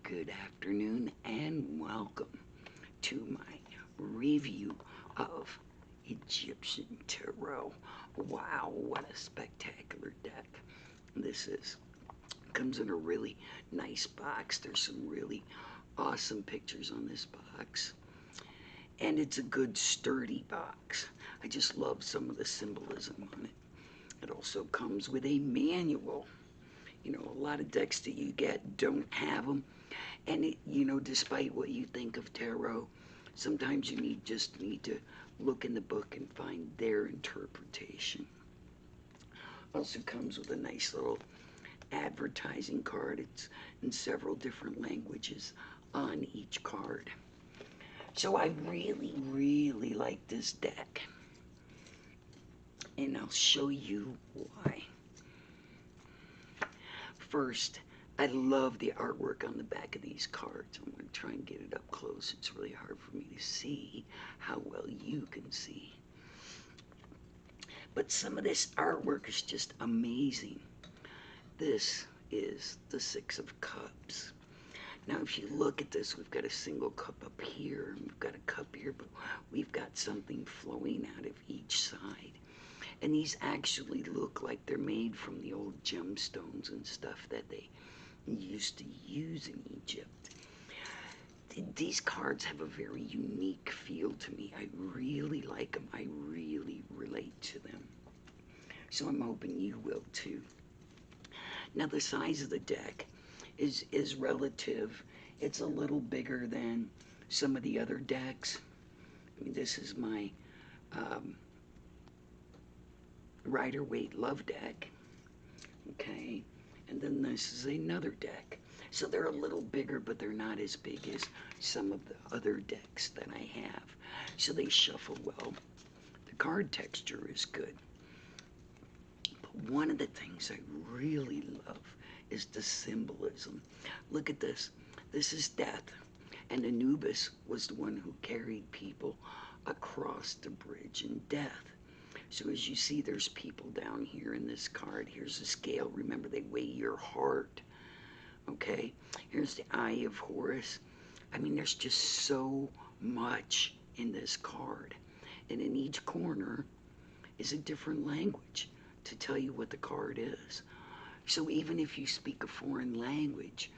Good afternoon and welcome to my review of Egyptian Tarot. Wow, what a spectacular deck. Comes in a really nice box. There's some really awesome pictures on this box. And it's a good sturdy box. I just love some of the symbolism on it. It also comes with a manual. You know, a lot of decks that you get don't have them. And, despite what you think of tarot, sometimes you just need to look in the book and find their interpretation. Also comes with a nice little advertising card. It's in several different languages on each card. So I really, really like this deck. And I'll show you why. First, I love the artwork on the back of these cards. I'm going to try and get it up close. It's really hard for me to see how well you can see. But some of this artwork is just amazing. This is the Six of Cups. Now, if you look at this, we've got a single cup up here, and we've got a cup here, but we've got something flowing out of each side. And these actually look like they're made from the old gemstones and stuff that they used to use in Egypt. These cards have a very unique feel to me. I really like them. I really relate to them. So I'm hoping you will too. Now, the size of the deck is relative. It's a little bigger than some of the other decks. I mean, this is my Rider-Waite Love deck, okay, and then this is another deck. So they're a little bigger, but they're not as big as some of the other decks that I have. So they shuffle well. The card texture is good. But one of the things I really love is the symbolism. Look at this. This is death, and Anubis was the one who carried people across the bridge in death. So as you see, there's people down here in this card. Here's a scale. Remember, they weigh your heart. Okay? Here's the Eye of Horus. I mean, there's just so much in this card. And in each corner is a different language to tell you what the card is. So even if you speak a foreign language,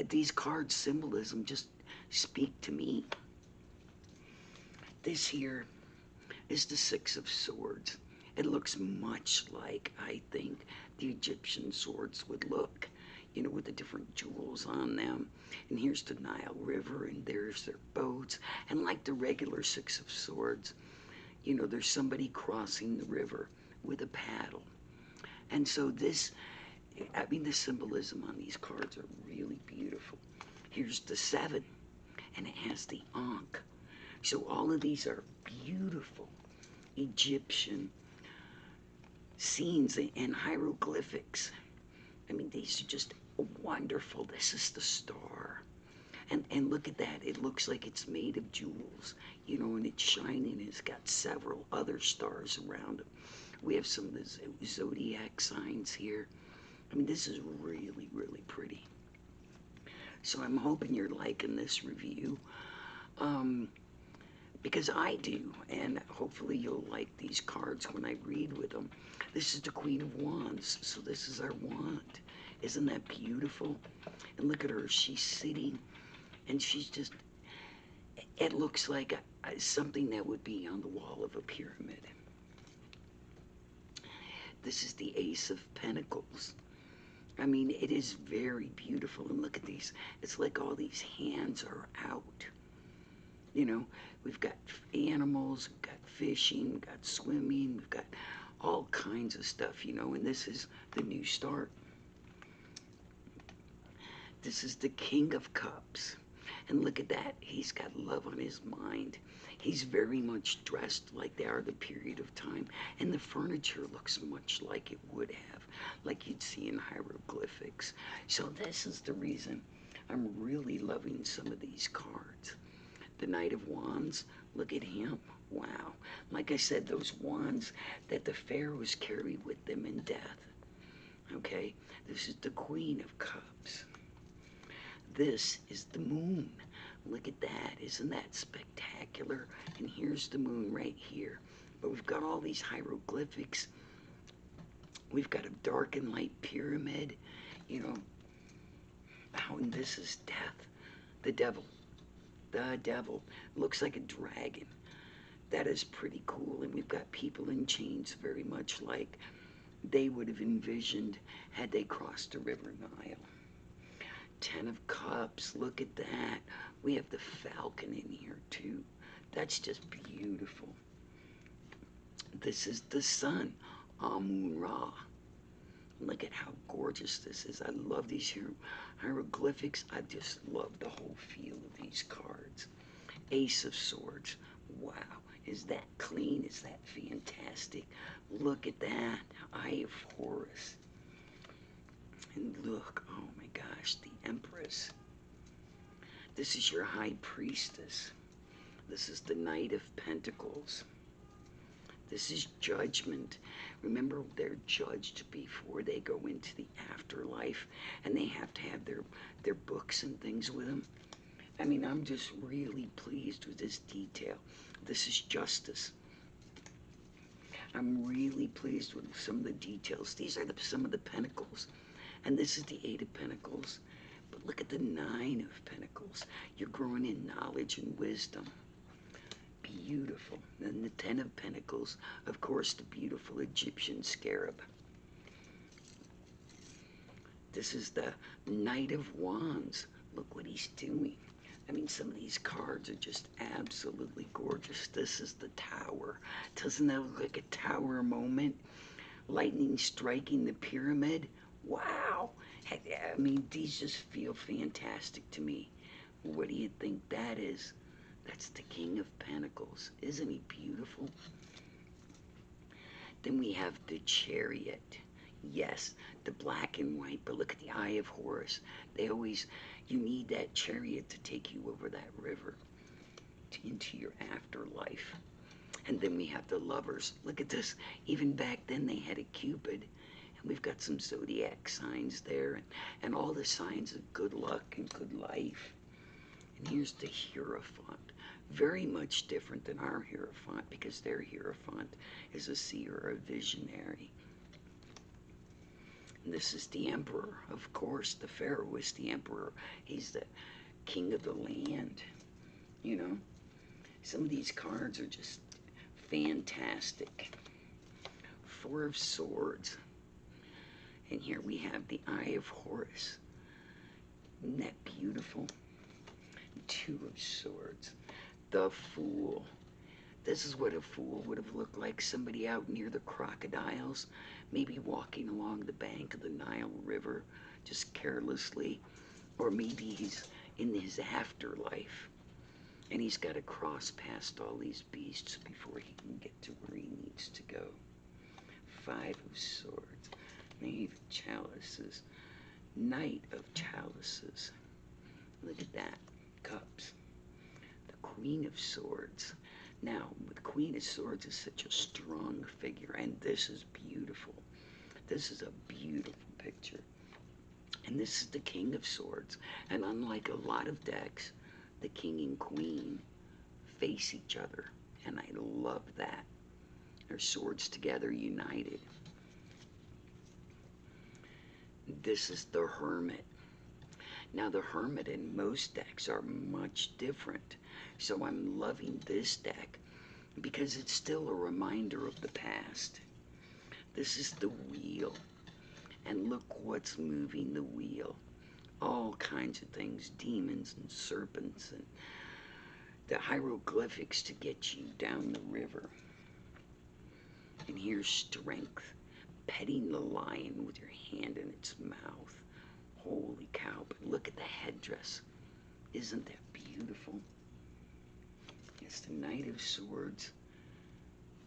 these cards' symbolism just speak to me. This here is the Six of Swords. It looks much like, I think, the Egyptian swords would look, with the different jewels on them. And here's the Nile River, and there's their boats. And like the regular Six of Swords, there's somebody crossing the river with a paddle. And so the symbolism on these cards are really beautiful. Here's the Seven, and it has the Ankh. So all of these are beautiful Egyptian scenes and hieroglyphics. I mean, these are just wonderful. This is the star. And look at that. It looks like it's made of jewels, and it's shining. It's got several other stars around it. We have some of the zodiac signs here. I mean, this is really, really pretty. So I'm hoping you're liking this review. Because I do, and hopefully you'll like these cards when I read with them. This is the Queen of Wands, so this is our wand. Isn't that beautiful? And look at her, she's sitting, and she's just, it looks like something that would be on the wall of a pyramid. This is the Ace of Pentacles. I mean, it is very beautiful, and look at these. It's like all these hands are out. We've got animals, we've got fishing, we've got swimming, we've got all kinds of stuff, and this is the New Start. This is the King of Cups. And look at that, he's got love on his mind. He's very much dressed like they are the period of time. And the furniture looks much like it would have, like you'd see in hieroglyphics. So this is the reason I'm really loving some of these cards. The Knight of Wands, look at him. Wow. Like I said, those wands that the pharaohs carried with them in death. Okay? This is the Queen of Cups. this is the moon. Look at that. Isn't that spectacular? And here's the moon right here. But we've got all these hieroglyphics. We've got a dark and light pyramid, you know. Oh, and this is death. The devil. The devil. Looks like a dragon. That is pretty cool. And we've got people in chains, very much like they would have envisioned had they crossed the river Nile. 10 of Cups. Look at that. We have the falcon in here too. That's just beautiful. This is the sun, Amun-Ra. Look at how gorgeous this is. I love these hieroglyphics. I just love the whole feel of these cards. Ace of Swords. Wow. Is that clean? Is that fantastic? Look at that. Eye of Horus. And look, oh my gosh, the Empress. This is your High Priestess. This is the Knight of Pentacles. This is Judgment. Remember, they're judged before they go into the afterlife, and they have to have their books and things with them. I mean, I'm just really pleased with this detail. This is Justice. I'm really pleased with some of the details. These are some of the Pentacles. And this is the 8 of Pentacles. But look at the 9 of Pentacles. You're growing in knowledge and wisdom. Beautiful. And the 10 of Pentacles, of course, the beautiful Egyptian scarab. This is the Knight of Wands. Look what he's doing. I mean, some of these cards are just absolutely gorgeous. This is the Tower. Doesn't that look like a tower moment? Lightning striking the pyramid. Wow. I mean, these just feel fantastic to me. What do you think that is? That's the King of Pentacles. Isn't he beautiful? Then we have the Chariot. Yes, the black and white, but look at the Eye of Horus. You need that chariot to take you over that river into your afterlife. And then we have the Lovers. Look at this. Even back then they had a Cupid. And we've got some zodiac signs there, and all the signs of good luck and good life. And here's the Hierophant. Very much different than our Hierophant, because their Hierophant is a seer, a visionary. And this is the Emperor, of course. The Pharaoh is the Emperor. He's the king of the land. You know, some of these cards are just fantastic. 4 of Swords. And here we have the Eye of Horus. Isn't that beautiful? 2 of Swords. The Fool. This is what a fool would have looked like. Somebody out near the crocodiles, maybe walking along the bank of the Nile River, just carelessly. Or maybe he's in his afterlife, and he's got to cross past all these beasts before he can get to where he needs to go. 5 of Swords. Knave of Chalices. Knight of Chalices. Look at that. Cups. The Queen of Swords. Now, the Queen of Swords is such a strong figure, and this is beautiful. This is a beautiful picture. And this is the King of Swords. And unlike a lot of decks, the King and Queen face each other. And I love that. Their swords together, united. This is the Hermit. Now, the Hermit in most decks are much different. So I'm loving this deck because it's still a reminder of the past. This is the Wheel. And look what's moving the wheel. All kinds of things. Demons and serpents and the hieroglyphics to get you down the river. And here's Strength. Petting the lion with your hand in its mouth. Holy cow, but look at the headdress. Isn't that beautiful? It's the Knight of Swords.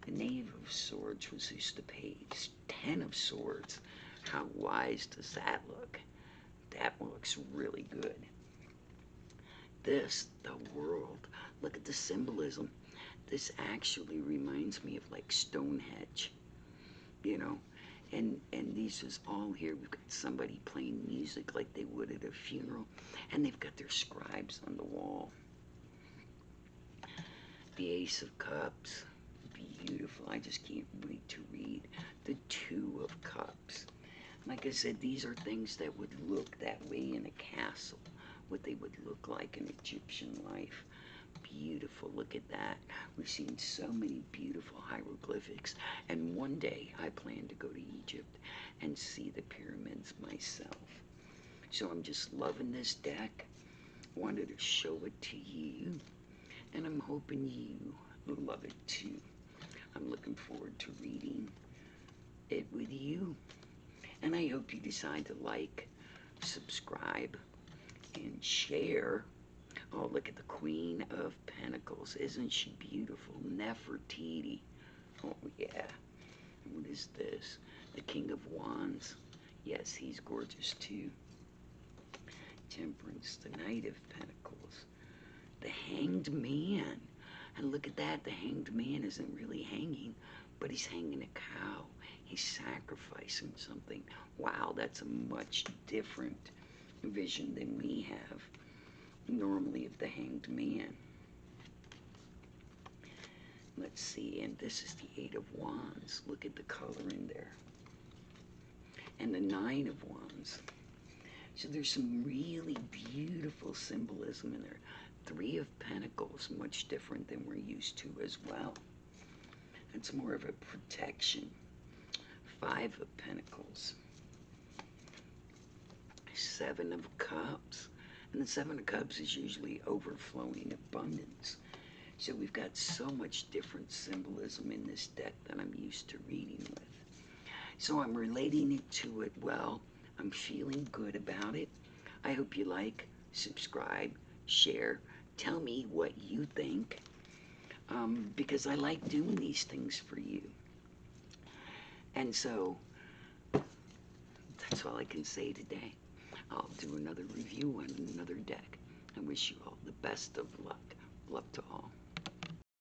The Knave of Swords was just the page. 10 of Swords. How wise does that look? That looks really good. This, the World. Look at the symbolism. This actually reminds me of like Stonehenge. You know, And these is all here. We've got somebody playing music like they would at a funeral, and they've got their scribes on the wall. The Ace of Cups, beautiful. I just can't wait to read the Two of Cups. Like I said, these are things that would look that way in a castle, what they would look like in Egyptian life. Beautiful, look at that. We've seen so many beautiful hieroglyphics, and one day I plan to go to Egypt and see the pyramids myself. So I'm just loving this deck. Wanted to show it to you, and I'm hoping you love it too. I'm looking forward to reading it with you, and I hope you decide to like, subscribe, and share. Oh, look at the Queen of Pentacles. Isn't she beautiful? Nefertiti. Oh, yeah. What is this? The King of Wands. Yes, he's gorgeous too. Temperance, the Knight of Pentacles. The Hanged Man. And look at that. The Hanged Man isn't really hanging, but he's hanging a cow. He's sacrificing something. Wow, that's a much different vision than we have normally of the Hanged Man. Let's see, and this is the Eight of Wands. Look at the color in there. And the Nine of Wands. So there's some really beautiful symbolism in there. Three of Pentacles, much different than we're used to as well. It's more of a protection. Five of Pentacles. Seven of Cups. And the Seven of Cups is usually overflowing abundance. So we've got so much different symbolism in this deck that I'm used to reading with. So I'm relating it to it well. I'm feeling good about it. I hope you like, subscribe, share. Tell me what you think, because I like doing these things for you. And so that's all I can say today. I'll do another review on another deck. I wish you all the best of luck. Love to all.